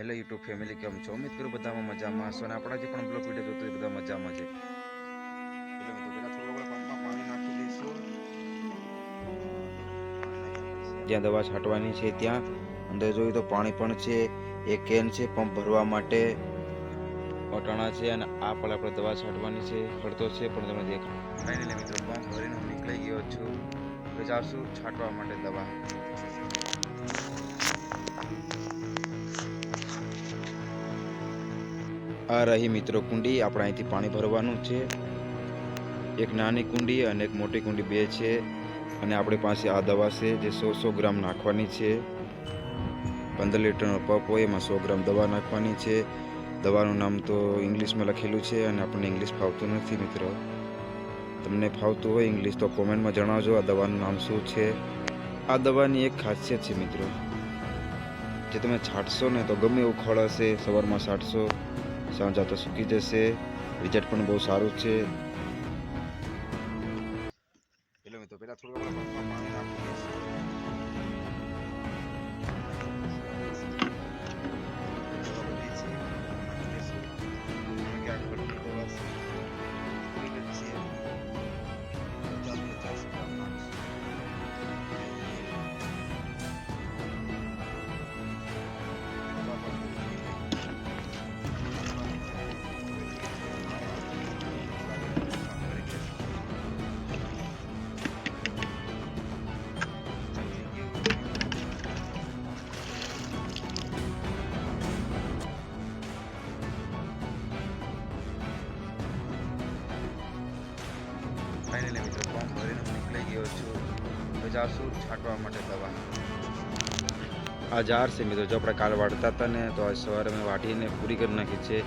Hello YouTube family, કેમ છો? ઉમ્મીદ કરું બધામાં મજામાં હશો અને આપણા જે પણ બ્લોગ વિડીયો જોતો બધા મજામાં છે. જ્યાં દવા છાંટવાની છે ત્યાં અંદર જોયું તો પાણી પણ છે, એક કેન છે પંપ ભરવા માટે અટાણા છે અને આ પણ આપણે દવા છાંટવાની છે. ખડતો છે પણ તમે દેખાય ફાઇનલી મિત્રો પંપ ભરીને હું નીકળી ગયો છું. તો જાશું છાંટવા માટે દવા. આ રહી મિત્રો કુંડી, આપણે અહીંથી પાણી ભરવાનું છે. એક નાની કુંડી અને એક મોટી કુંડી બે છે અને આપણી પાસે આ દવા છે જે 100 ગ્રામ નાખવાની છે. 15 લીટરનો પંપ હોય એમાં 100 ગ્રામ દવા નાખવાની છે. દવાનું નામ તો ઇંગ્લિશમાં લખેલું છે અને આપણને ઇંગ્લિશ ફાવતું નથી મિત્રો. તમને ફાવતું હોય ઇંગ્લિશ તો કોમેન્ટમાં જણાવજો આ દવાનું નામ શું છે. આ દવાની એક ખાસિયત છે મિત્રો, જે તમે છાંટશો ને તો ગમે એવું ખળ હશે સવારમાં છાંટશો સાંજા તો સૂકી જશે. રિઝલ્ટ પણ બહુ સારું છે. પેલા થોડું પાણી નાખી દઈશું. ફાઇનલી મિત્રો પંપ ભરીને હું નીકળી ગયો છું. હવે જાશું છાંટવા માટે દવા. આ જાર છે મિત્રો, જો આપણે કાલ વાળતા હતા ને તો આજ સવારે મેં વાટીને પૂરી કરી નાખી છે.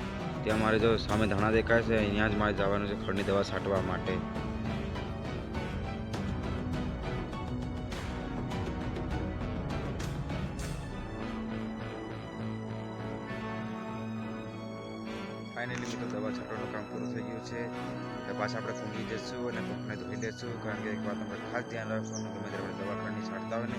ત્યાં મારે જો સામે ધાણા દેખાય છે અહીંયા જ મારે જવાનું છે ખડની દવા છાંટવા માટે. ફાઇનલી મિત્રો દવા છાંટવાનું કામ પૂરું થઈ ગયું છે. તો પાછા આપણે કુંડી જઈશું અને પંપને ધોઈ લઈશું. કારણ કે એક વાત આપણે ખાસ ધ્યાન રાખવાનું, ગમે ત્યારે આપણે દવાખાની છાંટતા હોય ને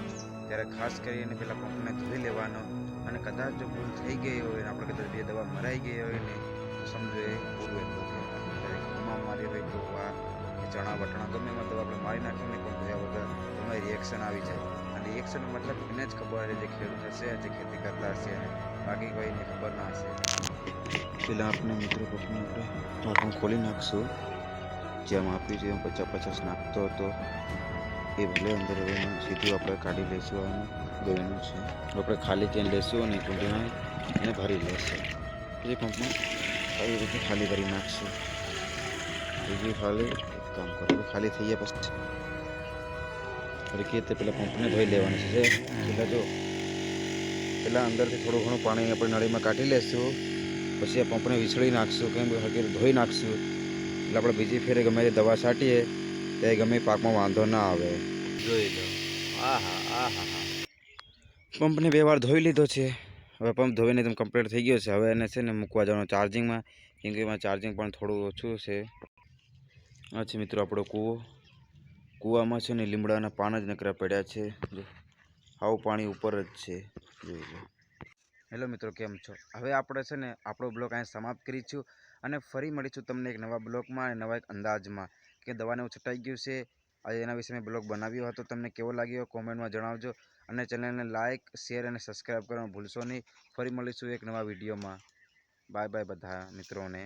ત્યારે ખાસ કરીને પહેલાં પંપને ધોઈ લેવાનો. અને કદાચ જો ભૂલ થઈ ગઈ હોય અને આપણે કદાચ બે દવા મરાઈ ગઈ હોય ને તો સમજો એ પૂરું એટલું છે. ત્યારે ઘઉંમાં મારી હોય તો આ ચણા વટણા ગમે એમાં દવા આપણે મારી નાખીને પણ ધોયા વગર તમારી રિએક્શન આવી જાય. અને રિએક્શન મતલબ એને જ ખબર છે જે ખેડૂત હશે, જે ખેતી કરતા હશે, બાકી કોઈને ખબર ના હશે. પેલા આપણે મિત્રો પંપને આપણે ઢાંકણ ખોલી નાખશું. જેમ આપી છે એમ 50-50 નાખતો હતો એ ભલે અંદર હવે સીધું આપણે કાઢી લઈશું. આનું ગયેલું છે આપણે ખાલી ત્યાં લેશું અને કુંડીમાં એને ભરી લેશું. એ પંપમાં આવી રીતે ખાલી ભરી નાખશું. બીજું ખાલી કામ કરો ખાલી થઈ ગયા પછી ફરી તે પેલા પંપને ધોઈ લેવાનું છે. પેલા જો પેલા અંદરથી થોડું ઘણું પાણી આપણે નળીમાં કાઢી લેશું. પછી આ પંપને વિસળી નાખશું, કેમ કે હકીર ધોઈ નાખશું એટલે આપણે બીજી ફેરે ગમે તે દવા છાંટીએ ત્યારે ગમે પાકમાં વાંધો ના આવે. જોઈ લો, પંપને 2 વાર ધોઈ લીધો છે. હવે પંપ ધોઈને તમે કમ્પ્લીટ થઈ ગયો છે. હવે એને છે ને મૂકવા જવાનું ચાર્જિંગમાં, કેમ કે એમાં ચાર્જિંગ પણ થોડું ઓછું છે. આ છે મિત્રો આપણો કૂવો. કૂવામાં છે ને લીમડાના પાન જ નકરા પડ્યા છે. આવું પાણી ઉપર જ છે, જોઈ લો. હેલો મિત્રો, કેમ છો? હવે આપણે છે ને આપણો બ્લોગ અહીં સમાપ્ત કરીશું અને ફરી મળીશું તમને એક નવા બ્લોગમાં અને નવા એક અંદાજમાં કે દવાને એવું છટાઈ ગયું છે. આજે એના વિશે મેં બ્લોગ બનાવ્યો હતો. તમને કેવો લાગ્યો કોમેન્ટમાં જણાવજો અને ચેનલને લાઇક, શેર અને સબસ્ક્રાઈબ કરવાનું ભૂલશો નહીં. ફરી મળીશું એક નવા વિડીયોમાં. બાય બાય બધા મિત્રોને.